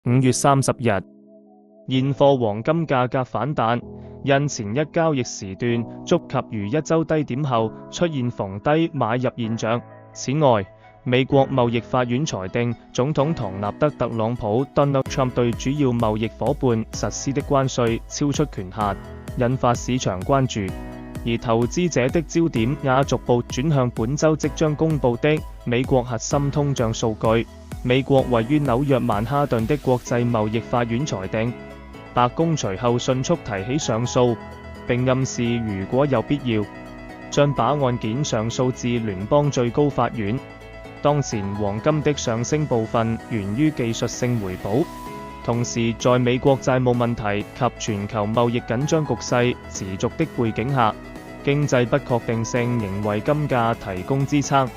5月30日，現貨黃金價格反彈，因前一交易時段觸及逾一週低點後出現逢低買入現象。此外，美國貿易法院裁定總統唐納德·特朗普 Donald Trump 對主要貿易夥伴實施的關稅超出權限，引發市場關注。而投資者的焦點也逐步轉向本週即將公佈的美國核心通脹數據。美國位於紐約曼哈頓的國際貿易法院裁定，白宮隨後迅速提起上訴，並暗示如果有必要，將把案件上訴至聯邦最高法院。當前黃金的上升部分源於技術性回補，同時在美國債務問題及全球貿易緊張局勢持續的背景下，經濟不確定性仍為金價提供支撐。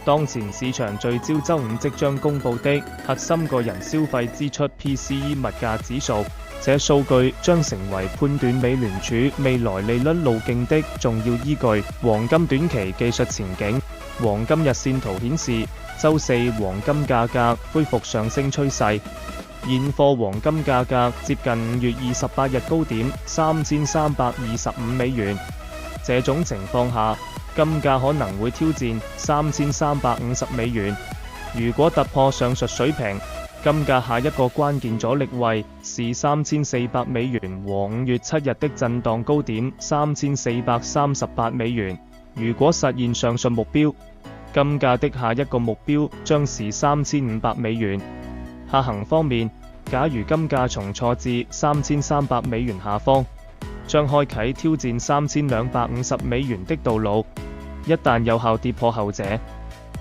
當前市場聚焦週五即將公佈的核心個人消費支出 PCE 物價指數，這數據將成為判斷美聯儲未來利率路徑的重要依據。黃金短期技術前景，黃金日線圖顯示，週四黃金價格恢復上升趨勢，現貨黃金價格接近5月28日高點$3325。這種情況下，金價可能會挑戰$3350。如果突破上述水平，金價下一個關鍵阻力位是$3400和5月7日的震盪高點$3438。如果實現上述目標，金價的下一個目標將是$3500。下行方面，假如金價重挫至$3300下方，將開啟挑戰$3250的道路。一旦有效跌破後者，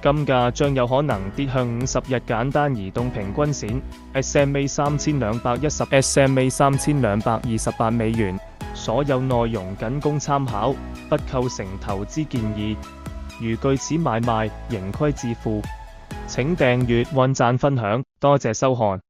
金價將有可能跌向50日簡單移動平均線 SMA 3210 SMA 3228。所有內容僅供參考，不構成投資建議。如據此買賣，盈虧自負。請訂閱、按讚、分享，多謝收看。